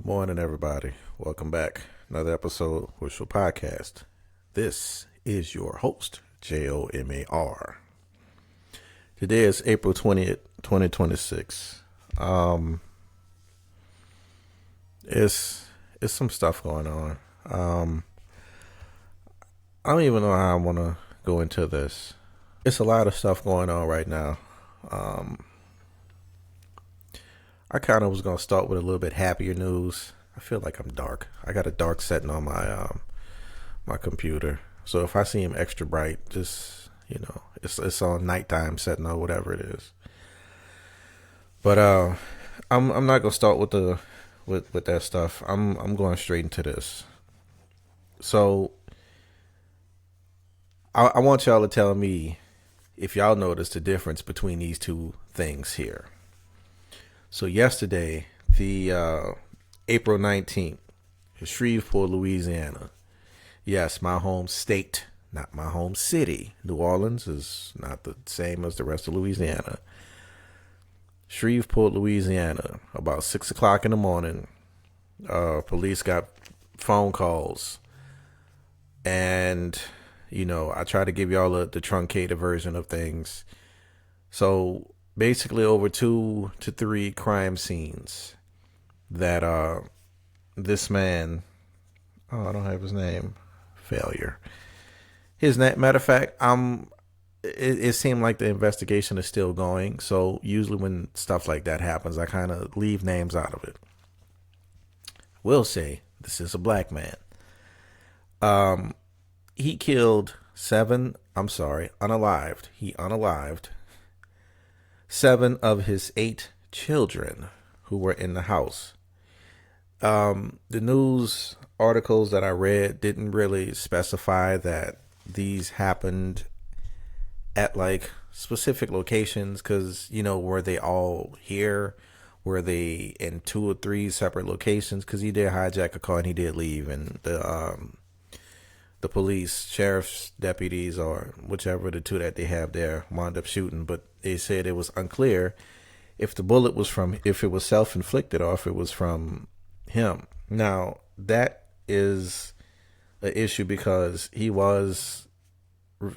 Morning, everybody. Welcome back. Another episode with your podcast. This is your host, Jomar. Today is April 20th, 2026. It's some stuff going on. I don't even know how I want to go into this. It's a lot of stuff going on right now. I kind of was going to start with a little bit happier news. I feel like I'm dark. I got a dark setting on my computer. So if I see him extra bright, just, it's on nighttime setting or whatever it is. But I'm not going to start with that stuff. I'm going straight into this. So I want y'all to tell me if y'all notice the difference between these two things here. So yesterday, the April 19th, in Shreveport, Louisiana. Yes, my home state, not my home city. New Orleans is not the same as the rest of Louisiana. Shreveport, Louisiana, about 6 o'clock in the morning, police got phone calls. And, I try to give y'all the truncated version of things. So basically over 2 to 3 crime scenes that this man, I don't have his name, failure. His name, matter of fact, it seemed like the investigation is still going. So usually when stuff like that happens, I kind of leave names out of it. Will say this is a black man. He killed unalived. He unalived 7 of his 8 children who were in the house. The news articles that I read didn't really specify that these happened at like specific locations because, were they all here? Were they in 2 or 3 separate locations? Because he did hijack a car and he did leave, and the police, sheriff's deputies, or whichever the 2 that they have there wound up shooting. But they said it was unclear if the bullet was if it was self-inflicted or if it was from him. Now, that is an issue because he was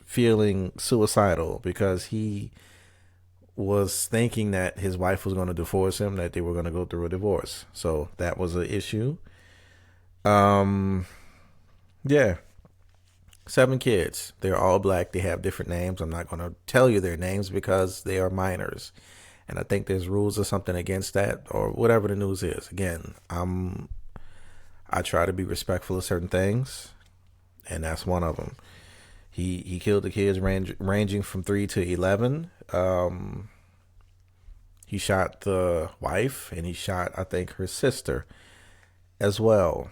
feeling suicidal because he was thinking that his wife was going to divorce him, that they were going to go through a divorce. So that was an issue. Yeah. 7 kids. They're all black. They have different names. I'm not going to tell you their names because they are minors. And I think there's rules or something against that or whatever the news is. Again, I try to be respectful of certain things, and that's one of them. He killed the kids ranging from 3 to 11. He shot the wife, and he shot, I think, her sister as well.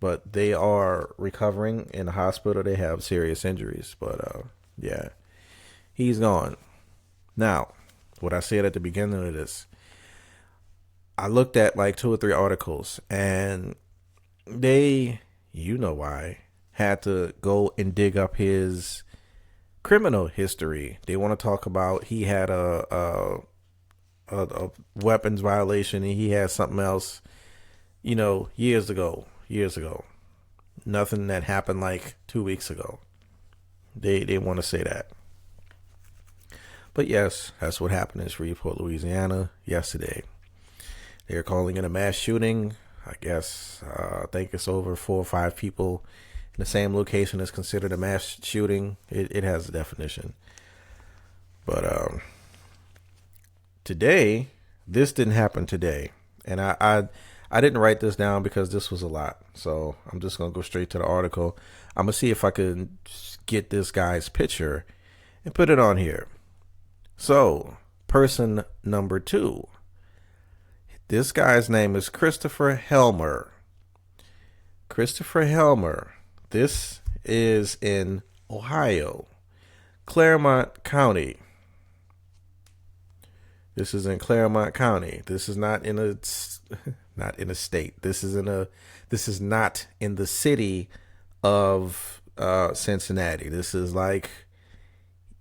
But they are recovering in the hospital. They have serious injuries. But, yeah, he's gone. Now, what I said at the beginning of this, I looked at like 2 or 3 articles, and they, why, had to go and dig up his criminal history. They want to talk about he had a weapons violation and he had something else, years ago. Nothing that happened like 2 weeks ago. They want to say that. But yes, that's what happened in Shreveport, Louisiana yesterday. They're calling it a mass shooting. I guess I think it's over 4 or 5 people in the same location is considered a mass shooting. It has a definition. But today, this didn't happen today. And I didn't write this down because this was a lot. So I'm just going to go straight to the article. I'm going to see if I can get this guy's picture and put it on here. So, person number 2. This guy's name is Christopher Helmer. Christopher Helmer. This is in Ohio, Cleremont County. This is in Cleremont County. This is not in a state. This is not in the city of Cincinnati. This is like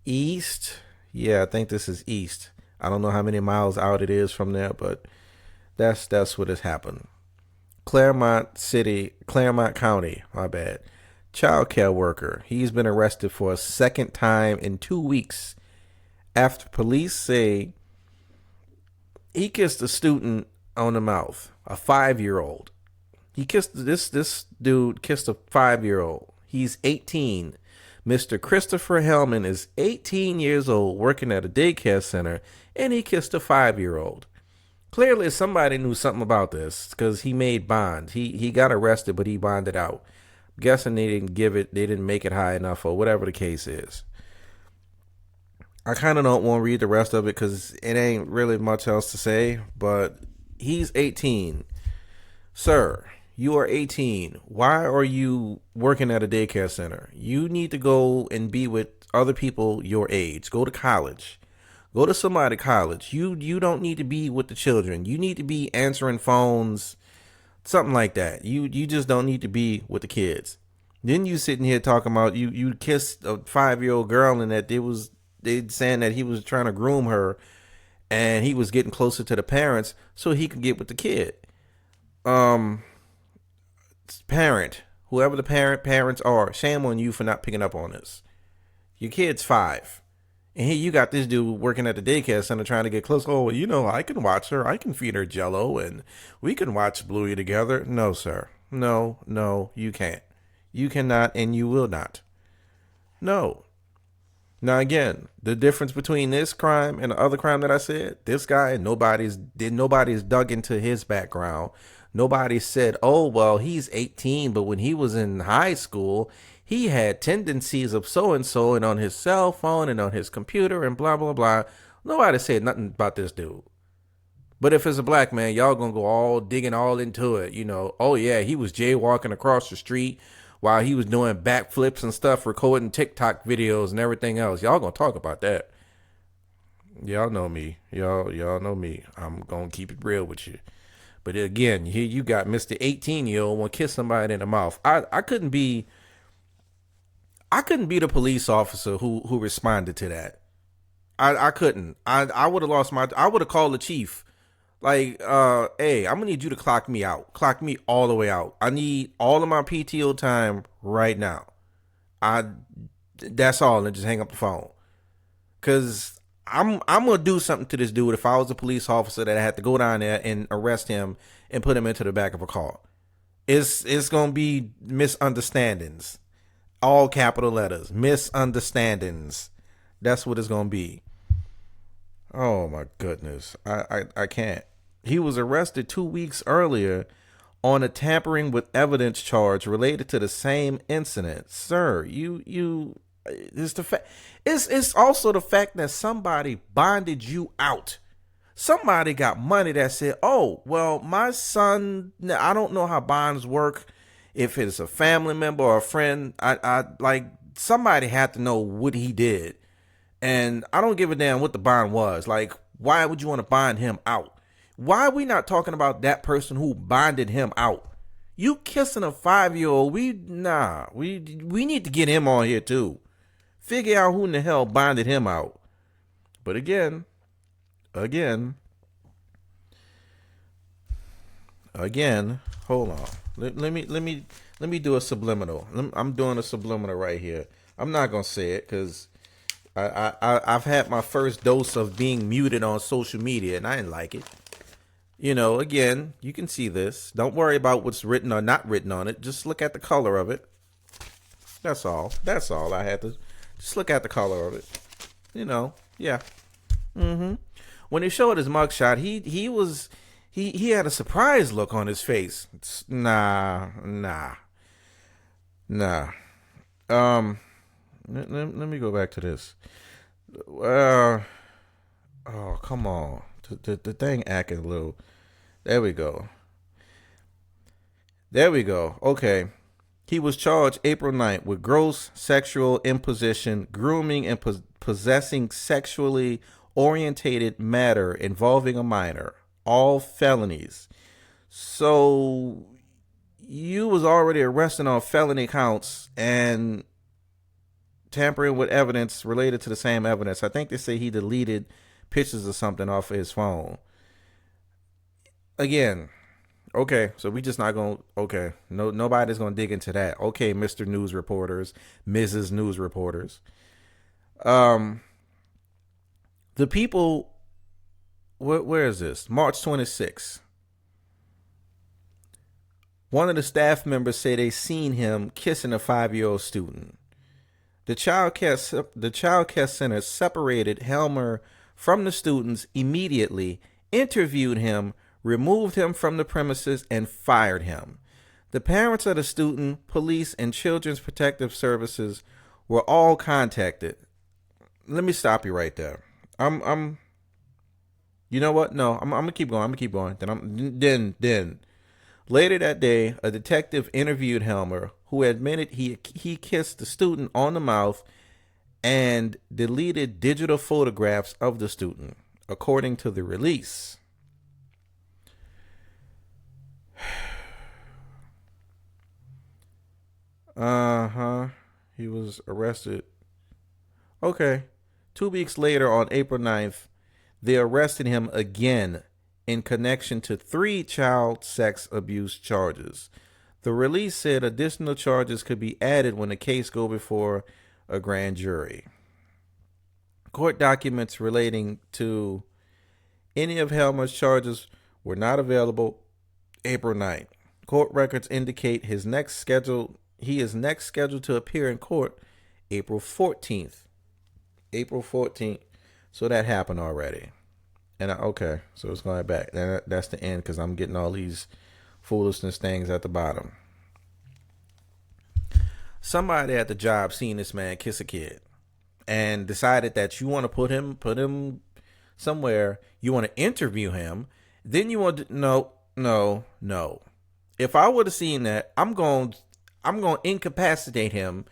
east. Yeah, I think this is east. I don't know how many miles out it is from there, but that's what has happened. Cleremont County, my bad. Child care worker. He's been arrested for a second time in 2 weeks after police say he kissed a student on the mouth, a 5-year-old. He kissed this dude kissed a 5-year-old. He's 18. Mr. Christopher Hellman is 18 years old, working at a daycare center, and he kissed a 5-year-old. Clearly, somebody knew something about this because he made bond. He got arrested, but he bonded out. I'm guessing they didn't make it high enough, or whatever the case is. I kind of don't want to read the rest of it because it ain't really much else to say, but he's 18. Sir, you are 18. Why are you working at a daycare center? You need to go and be with other people your age. Go to college. Go to somebody college. You don't need to be with the children. You need to be answering phones, something like that. You just don't need to be with the kids. Then you sitting here talking about you kissed a 5-year-old girl and that they saying that he was trying to groom her and he was getting closer to the parents so he could get with the kid. Parent, whoever the parents are, shame on you for not picking up on this. Your kid's 5. And here you got this dude working at the daycare center trying to get close. Oh, I can watch her. I can feed her Jello and we can watch Bluey together. No, sir. No, you can't. You cannot and you will not. No. Now, again, the difference between this crime and the other crime that I said, this guy, nobody's dug into his background. Nobody said, oh, well, he's 18, but when he was in high school, he had tendencies of so-and-so and on his cell phone and on his computer and blah, blah, blah. Nobody said nothing about this dude. But if it's a black man, y'all gonna go all digging all into it. Oh, yeah, he was jaywalking across the street while he was doing backflips and stuff, recording TikTok videos and everything else. Y'all gonna talk about that. Y'all know me. Y'all know me. I'm gonna keep it real with you. But again, here you got Mr. 18-year-old want to kiss somebody in the mouth. I couldn't be the police officer who responded to that. I couldn't. I would have I would have called the chief. Like, hey, I'm gonna need you to clock me out. Clock me all the way out. I need all of my PTO time right now. That's all, and just hang up the phone. Cause I'm gonna do something to this dude if I was a police officer that I had to go down there and arrest him and put him into the back of a car. It's gonna be misunderstandings. All capital letters. Misunderstandings. That's what it's gonna be. Oh my goodness. I can't. He was arrested 2 weeks earlier on a tampering with evidence charge related to the same incident. Sir, it's the fact. It's also the fact that somebody bonded you out. Somebody got money that said, "Oh, well, my son. I don't know how bonds work. If it's a family member or a friend, I like somebody had to know what he did, and I don't give a damn what the bond was. Like, why would you want to bond him out? Why are we not talking about that person who bonded him out? You kissing a 5-year-old? We need to get him on here too." Figure out who in the hell bonded him out. But again, hold on. Let me do a subliminal. I'm doing a subliminal right here. I'm not gonna say it because I've had my first dose of being muted on social media and I didn't like it. Again, you can see this. Don't worry about what's written or not written on it. Just look at the color of it. That's all. I had to. Just look at the color of it. Yeah. When they showed his mugshot, he had a surprised look on his face. Nah. Let me go back to this. Oh, come on. The thing acting a little. There we go. Okay. He was charged April 9th with gross sexual imposition, grooming, and possessing sexually orientated matter involving a minor. All felonies. So you was already arrested on felony counts and tampering with evidence related to the same evidence. I think they say he deleted pictures or something off of his phone. Again, Okay, so we just not gonna. Okay, no, nobody's gonna dig into that. Okay, Mister News Reporters, Mrs. News Reporters. Um, the people. Where is this? March 26th. One of the staff members said they seen him kissing a 5-year-old student. The child care center separated Helmer from the students immediately, interviewed him, removed him from the premises, and fired him. The parents of the student, police, and Children's Protective Services were all contacted. Let me stop you right there. I'm you know what? No, I'm gonna keep going. I'm gonna keep going. Then later that day, a detective interviewed Helmer, who admitted he kissed the student on the mouth and deleted digital photographs of the student, according to the release. Uh-huh. He was arrested. Okay. 2 weeks later, on April 9th, they arrested him again in connection to 3 child sex abuse charges. The release said additional charges could be added when the case go before a grand jury. Court documents relating to any of Helmer's charges were not available April 9th. Court records indicate he is next scheduled to appear in court April 14th. April 14th. So that happened already. And okay, so it's going back. That's the end because I'm getting all these foolishness things at the bottom. Somebody at the job seen this man kiss a kid and decided that you want to put him somewhere. You want to interview him. Then you want to no. If I would have seen that, I'm going to incapacitate him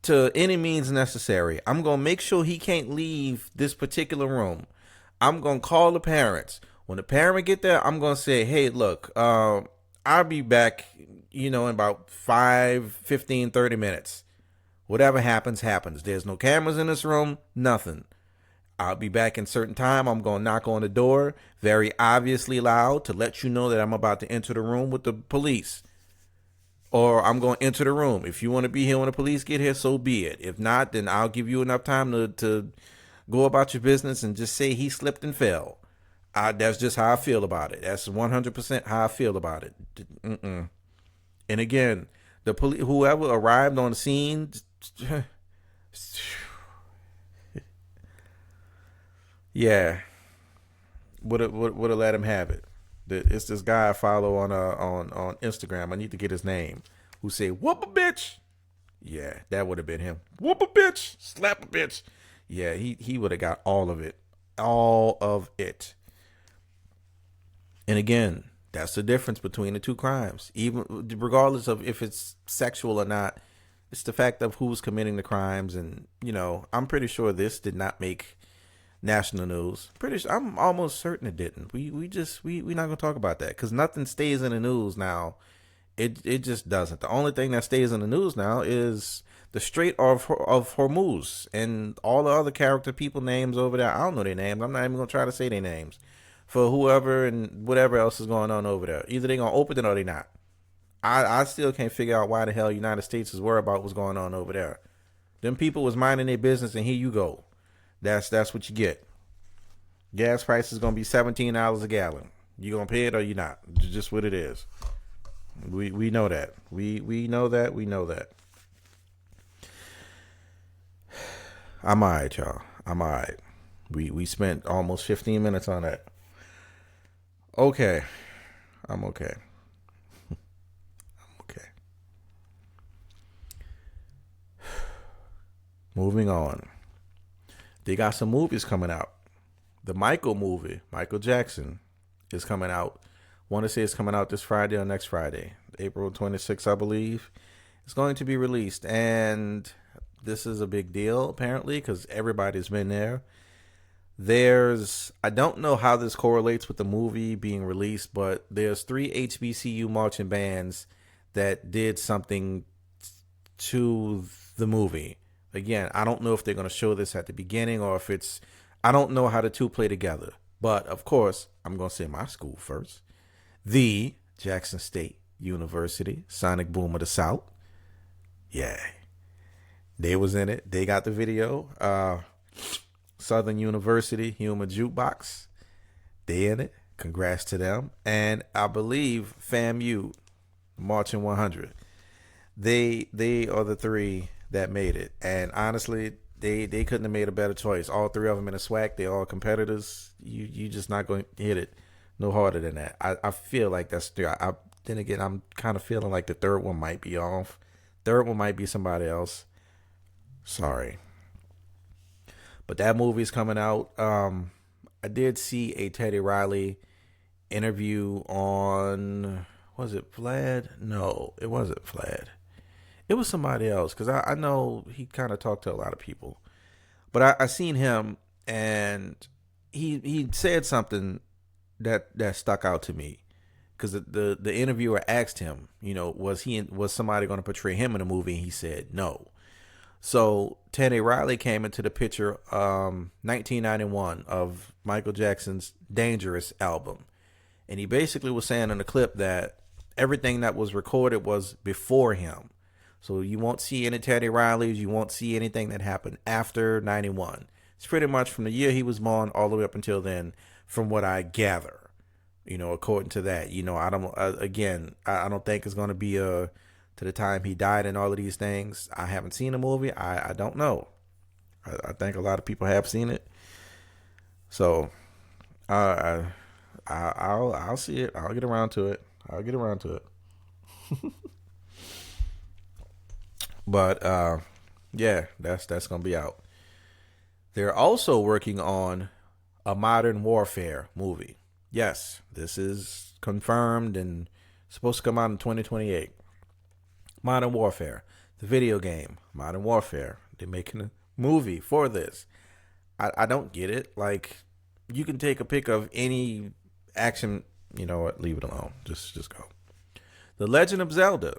to any means necessary. I'm going to make sure he can't leave this particular room. I'm going to call the parents. When the parent get there, I'm going to say, hey, look, I'll be back, in about 5, 15, 30 minutes. Whatever happens, happens. There's no cameras in this room, nothing. I'll be back in certain time. I'm going to knock on the door, very obviously loud, to let you know that I'm about to enter the room with the police. Or I'm going to enter the room. If you want to be here when the police get here, so be it. If not, then I'll give you enough time to go about your business and just say he slipped and fell. That's just how I feel about it. That's 100% how I feel about it. Mm-mm. And again, the police, whoever arrived on the scene, yeah, would have let him have it. It's this guy I follow on Instagram. I need to get his name. Who said "whoop a bitch"? Yeah, that would have been him. Whoop a bitch, slap a bitch. Yeah, he would have got all of it. And again, that's the difference between the two crimes. Even regardless of if it's sexual or not, it's the fact of who's committing the crimes. And I'm pretty sure this did not make national news. I'm almost certain it didn't. We not gonna talk about that because nothing stays in the news now. It just doesn't. The only thing that stays in the news now is the Strait of Hormuz and all the other character people names over there. I don't know their names. I'm not even gonna try to say their names for whoever and whatever else is going on over there. Either they're gonna open it or they not. I still can't figure out why the hell United States is worried about what's going on over there. Them people was minding their business and here you go. That's what you get. Gas price is gonna be $17 a gallon. You gonna pay it or you not? Just what it is. We know that. We know that. We know that. I'm alright, y'all. I'm alright. We spent almost 15 minutes on that. Okay. I'm okay. I'm okay. Moving on. They got some movies coming out. The Michael movie, Michael Jackson, is coming out. Want to say it's coming out this Friday or next Friday, April 26th, I believe. It's going to be released, and this is a big deal apparently because everybody's been there. I don't know how this correlates with the movie being released, but there's 3 HBCU marching bands that did something to the movie. Again, I don't know if they're going to show this at the beginning or if I don't know how the two play together. But of course, I'm going to say my school first. The Jackson State University, Sonic Boom of the South. Yeah, they was in it. They got the video. Southern University, Human Jukebox. They in it. Congrats to them. And I believe FAMU, Marching 100. They are the three that made it. And honestly, they couldn't have made a better choice. All three of them in a SWAC. They all competitors. You just not going to hit it no harder than that. I feel like that's three. Then again, I'm kind of feeling like the third one might be off. Third one might be somebody else. Sorry. But that movie's coming out. I did see a Teddy Riley interview on, was it Vlad? No, it wasn't Vlad. It was somebody else, because I know he kind of talked to a lot of people. But I seen him, and he said something that stuck out to me, because the interviewer asked him, was somebody going to portray him in a movie, and he said no. So Teddy Riley came into the picture 1991 of Michael Jackson's Dangerous album. And he basically was saying in the clip that everything that was recorded was before him. So you won't see any Teddy Rileys. You won't see anything that happened after 91. It's pretty much from the year he was born all the way up until then, from what I gather, according to that. I don't think it's going to be to the time he died and all of these things. I haven't seen the movie. I don't know. I think a lot of people have seen it. So I'll see it. I'll get around to it. But yeah, that's gonna be out. They're also working on a Modern Warfare movie. Yes, this is confirmed and supposed to come out in 2028. Modern Warfare, the video game, Modern Warfare. They're making a movie for this. I don't get it. Like, you can take a pic of any action. You know what? Leave it alone. Just go. The Legend of Zelda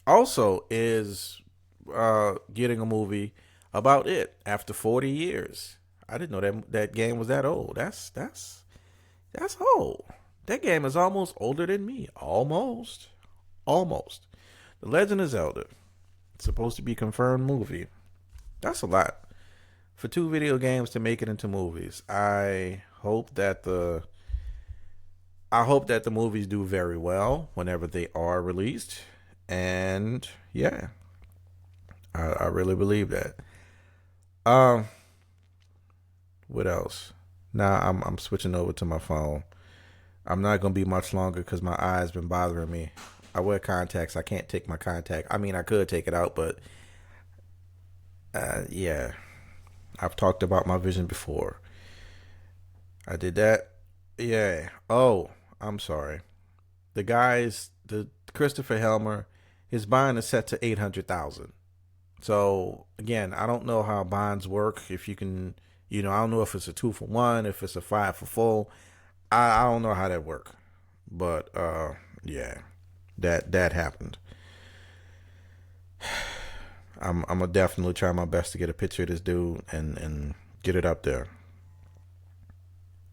also is getting a movie about it after 40 years. I didn't know that game was that old. That's old. That game is almost older than me. Almost. The Legend of Zelda. It's supposed to be a confirmed movie. That's a lot for 2 video games to make it into movies. I hope that the movies do very well whenever they are released. And yeah, I really believe that. What else? Now I'm switching over to my phone. I'm not gonna be much longer because my eyes been bothering me. I wear contacts. I can't take my contact. I mean, I could take it out, but yeah, I've talked about my vision before. I did that. Yeah. Oh, I'm sorry. The Christopher Helmer, his bond is set to 800,000. So again, I don't know how bonds work. If you can, I don't know if it's a 2-for-1, if it's a 5-for-4. I don't know how that work, but yeah, that happened. I'm gonna definitely try my best to get a picture of this dude and get it up there.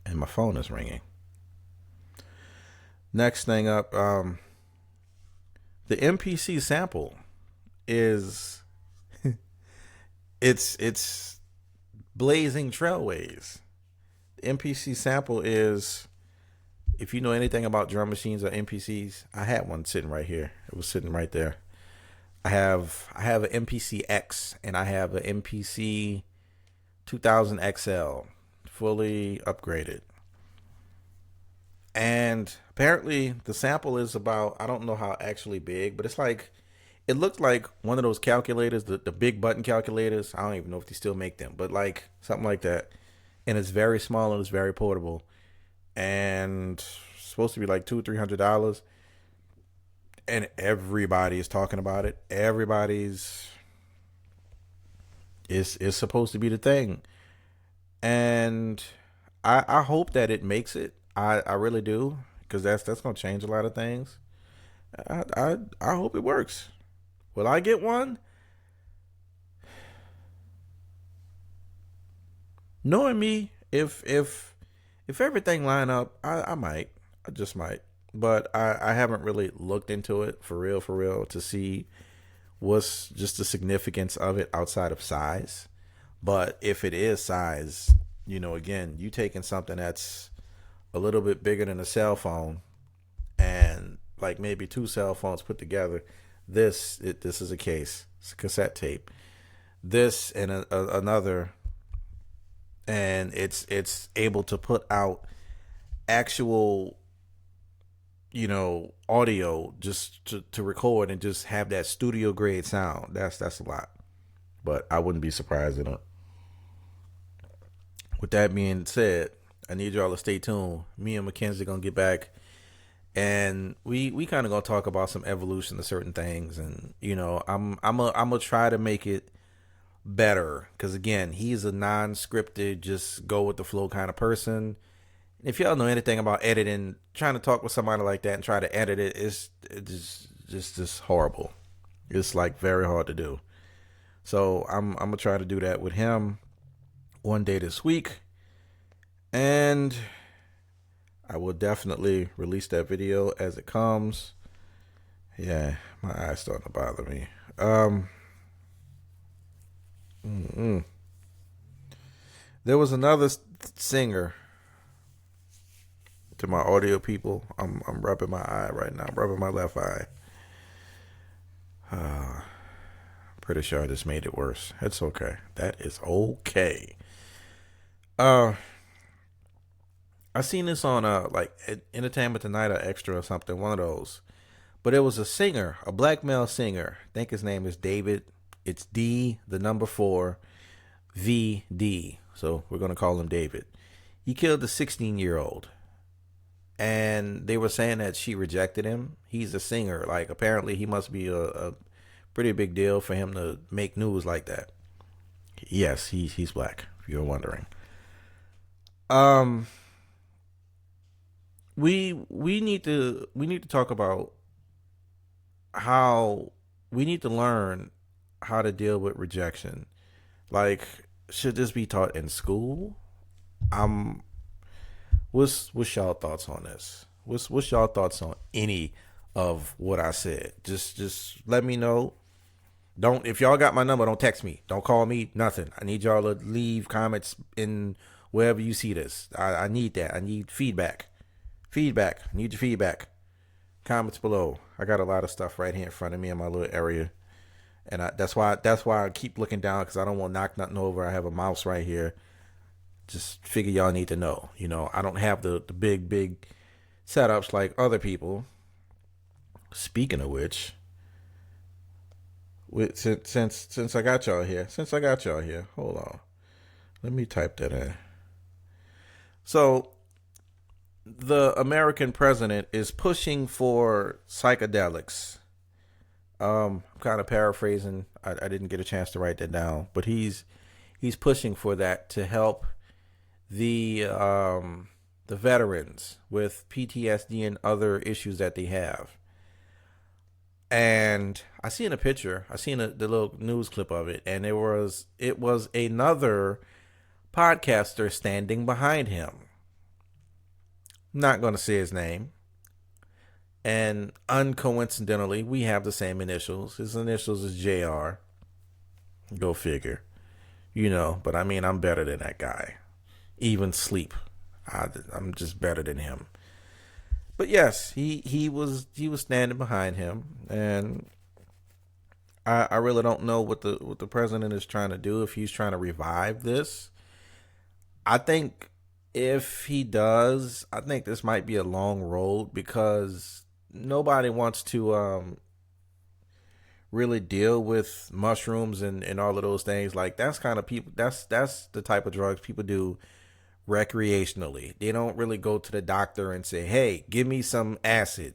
And my phone is ringing. Next thing up, the MPC Sample is it's blazing trailways. The MPC Sample is, if you know anything about drum machines or MPCs, I had one sitting right here. It was sitting right there. I have an MPC X and I have an MPC 2000 XL, fully upgraded. And apparently the sample is about, I don't know how actually big, but it's like, it looked like one of those calculators, the big button calculators. I don't even know if they still make them, but like something like that. And it's very small and it's very portable. And it's supposed to be like $200-$300. And everybody is talking about it. It's supposed to be the thing. And I hope that it makes it. I really do, because that's gonna change a lot of things. I hope it works. Will I get one? Knowing me, if everything line up, I might. I just might. but I haven't really looked into it for real, to see what's just the significance of it outside of size. But if it is size, again, you taking something that's a little bit bigger than a cell phone and like maybe two cell phones put together. This is a case. It's a cassette tape. This and another, and it's able to put out actual audio just to record and just have that studio grade sound. That's a lot, but I wouldn't be surprised in it. With that being said, I need y'all to stay tuned. Me and Mackenzie gonna get back, and we kind of gonna talk about some evolution of certain things, and I'm gonna try to make it better, because again, he's a non-scripted, just go with the flow kind of person. If y'all know anything about editing, trying to talk with somebody like that and try to edit it, it's just horrible. It's like very hard to do. So I'm gonna try to do that with him one day this week, and I will definitely release that video as it comes. Yeah, my eyes starting to bother me. There was another singer. To my audio people, I'm rubbing my eye right now. I'm rubbing my left eye. Pretty sure I just made it worse. It's okay. That is okay. I seen this on like Entertainment Tonight or Extra or something, one of those. But it was a singer, a black male singer. I think his name is David. It's D, the number 4, VD. So we're gonna call him David. He killed a 16-year-old. And they were saying that she rejected him. He's a singer. Like, apparently he must be a pretty big deal for him to make news like that. Yes, he's black, if you're wondering. We need to talk about how we need to learn how to deal with rejection. Like, should this be taught in school? What's y'all thoughts on this? What's y'all thoughts on any of what I said? Just let me know. If y'all got my number, don't text me. Don't call me, nothing. I need y'all to leave comments in wherever you see this. I need that. I need feedback. I need your feedback. Comments below. I got a lot of stuff right here in front of me in my little area. And that's why I keep looking down, because I don't want to knock nothing over. I have a mouse right here. Just figure y'all need to know. I don't have the big setups like other people. Speaking of which, since I got y'all here, hold on. Let me type that in. So, the American president is pushing for psychedelics. I'm kind of paraphrasing. I didn't get a chance to write that down, but he's pushing for that to help the veterans with PTSD and other issues that they have. And I seen a picture. I seen the little news clip of it, and it was another podcaster standing behind him. Not going to say his name. And uncoincidentally, we have the same initials. His initials is JR. Go figure. But I mean, I'm better than that guy. Even sleep, I'm just better than him. But yes, he was standing behind him, and I really don't know what the president is trying to do. If he's trying to revive this, I think if he does, I think this might be a long road, because nobody wants to really deal with mushrooms and all of those things. Like, that's kind of people. That's the type of drugs people do recreationally. They don't really go to the doctor and say, hey, give me some acid,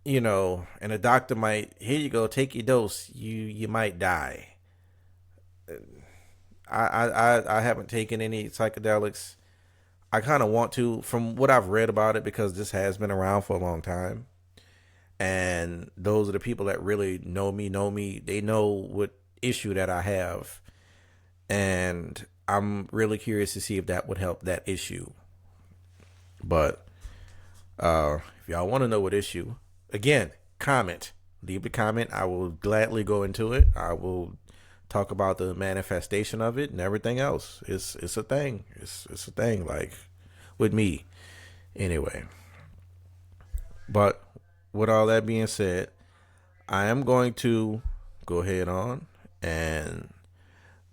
and the doctor might, here you go, take your dose, you might die. I haven't taken any psychedelics. I kind of want to, from what I've read about it, because this has been around for a long time, and those are the people that really know me. They know what issue that I have, and I'm really curious to see if that would help that issue. But If y'all want to know what issue, again, comment. Leave a comment. I will gladly go into it. I will talk about the manifestation of it and everything else. It's a thing. It's a thing. Like with me, anyway. But with all that being said, I am going to go ahead on and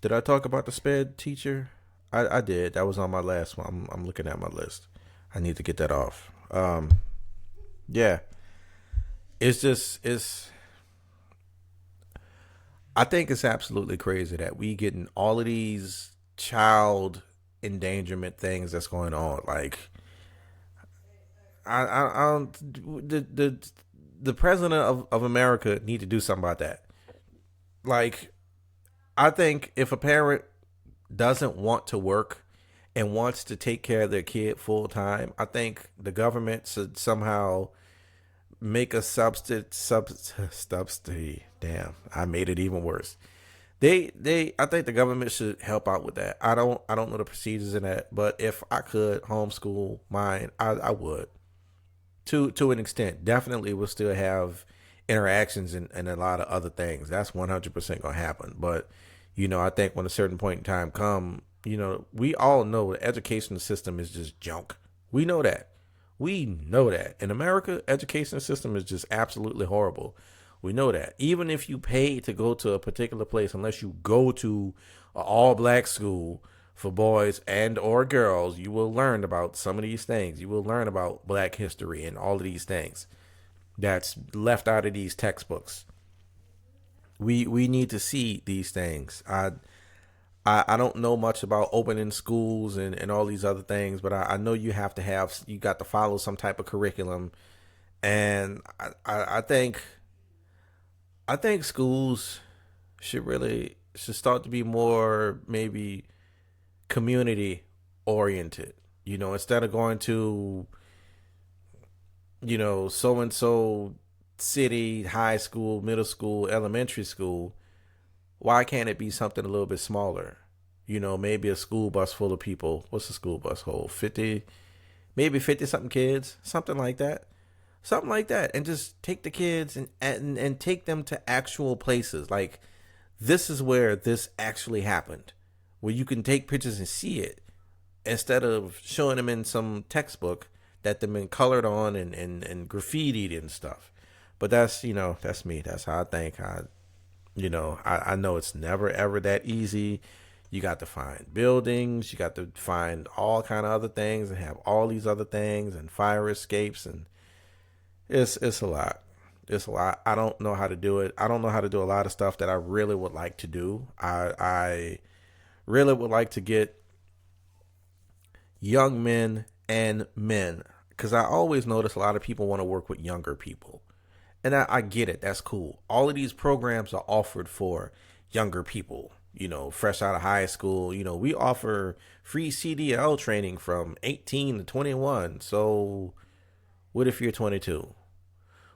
did I talk about the sped teacher? I did. That was on my last one. I'm looking at my list. I need to get that off. Yeah, it's. I think it's absolutely crazy that we getting all of these child endangerment things that's going on. Like I don't the president of America need to do something about that. Like I think if a parent doesn't want to work and wants to take care of their kid full time, I think the government should somehow make a subsidy. Damn, I made it even worse. I think the government should help out with that. I don't know the procedures in that, but if I could homeschool mine, I would to an extent. Definitely will still have interactions and a lot of other things. That's 100% gonna happen. But I think when a certain point in time come, we all know the education system is just junk. We know that. We know that. In America, education system is just absolutely horrible. We know that. Even if you pay to go to a particular place, unless you go to an all black school for boys and or girls, you will learn about some of these things. You will learn about black history and all of these things that's left out of these textbooks. We need to see these things. I don't know much about opening schools and all these other things, but I know you got to follow some type of curriculum, and I think schools should start to be more maybe community oriented. Instead of going to so and so city, high school, middle school, elementary school, why can't it be something a little bit smaller? Maybe a school bus full of people. What's a school bus hold? 50, maybe 50 something kids, something like that. Something like that. And just take the kids and take them to actual places. Like, this is where this actually happened, where you can take pictures and see it instead of showing them in some textbook that they've been colored on and graffitied and stuff. But that's me. That's how I think. I know it's never ever that easy. You got to find buildings, you got to find all kind of other things and have all these other things and fire escapes, and it's a lot. It's a lot. I don't know how to do it. I don't know how to do a lot of stuff that I really would like to do. I really would like to get young men and men, because I always notice a lot of people want to work with younger people. And I get it. That's cool. All of these programs are offered for younger people, fresh out of high school. We offer free CDL training from 18 to 21. So what if you're 22?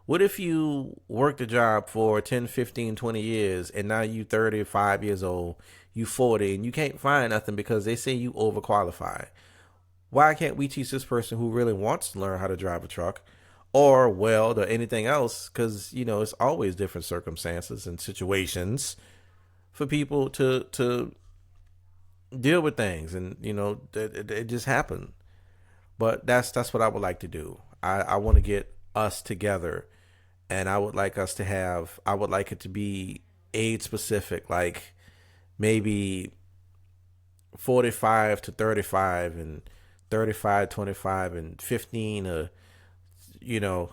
What if you worked a job for 10, 15, 20 years and now you 35 years old, you 40, and you can't find nothing because they say you overqualified? Why can't we teach this person who really wants to learn how to drive a truck or weld or anything else? Because, it's always different circumstances and situations for people to deal with things. And, it just happened. But that's what I would like to do. I want to get us together, and I would like it to be age specific, like maybe 45 to 35 and 35, 25 and 15,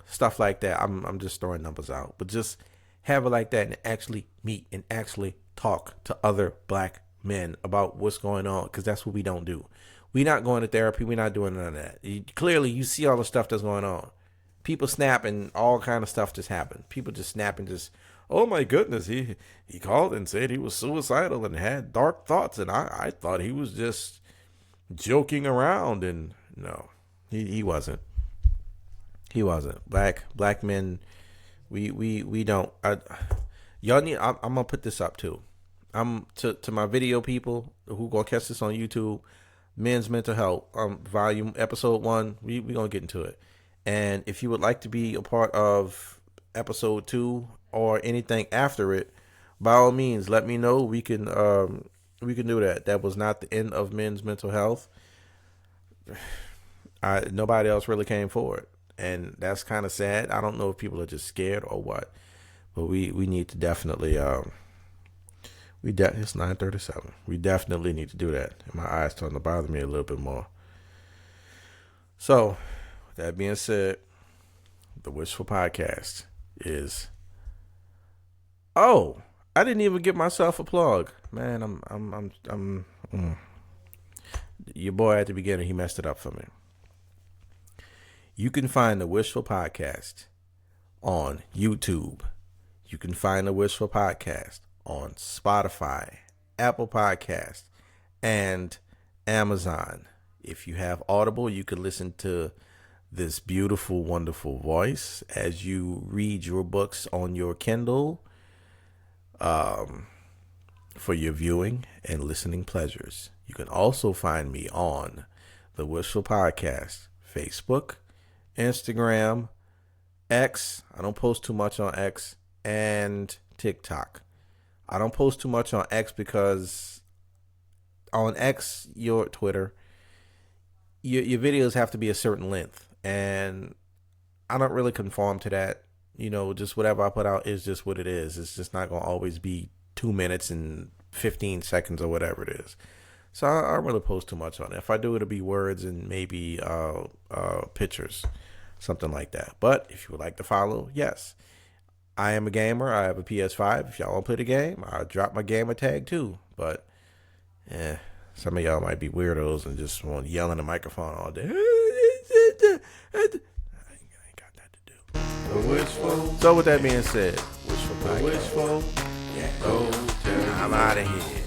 stuff like that. I'm just throwing numbers out, but just have it like that and actually meet and actually talk to other black men about what's going on, because that's what we don't do. We're not going to therapy. We're not doing none of that. Clearly, you see all the stuff that's going on. People snap and all kind of stuff just happened. People just snap and just, oh my goodness, he called and said he was suicidal and had dark thoughts, and I thought he was just joking around, and no, he wasn't. He wasn't. Black men, we don't. Y'all need. I'm gonna put this up too. I'm to my video people who gonna catch this on YouTube. Men's mental health, volume episode 1. We gonna get into it. And if you would like to be a part of episode 2 or anything after it, by all means, let me know. We can do that. That was not the end of men's mental health. Nobody else really came forward, and that's kind of sad. I don't know if people are just scared or what, but we need to definitely it's 9:37. We definitely need to do that. And my eyes starting to bother me a little bit more. So, with that being said, the Wishful Podcast is. Oh, I didn't even give myself a plug, man. Your boy at the beginning, he messed it up for me. You can find the Wishful Podcast on YouTube. You can find the Wishful Podcast on Spotify, Apple Podcasts, and Amazon. If you have Audible, you can listen to this beautiful, wonderful voice as you read your books on your Kindle for your viewing and listening pleasures. You can also find me on the Wishful Podcast, Facebook, Instagram, X. I don't post too much on X, and TikTok. I don't post too much on X because on X, your Twitter, your videos have to be a certain length, and I don't really conform to that. Just whatever I put out is just what it is. It's just not going to always be 2 minutes and 15 seconds or whatever it is. So I don't really post too much on it. If I do, it'll be words and maybe pictures, something like that. But if you would like to follow, yes. I am a gamer. I have a PS5. If y'all want to play the game, I'll drop my gamer tag too. But some of y'all might be weirdos and just want to yell in the microphone all day. I ain't got that to do. So with that being said, wishful. Yeah. I'm out of here.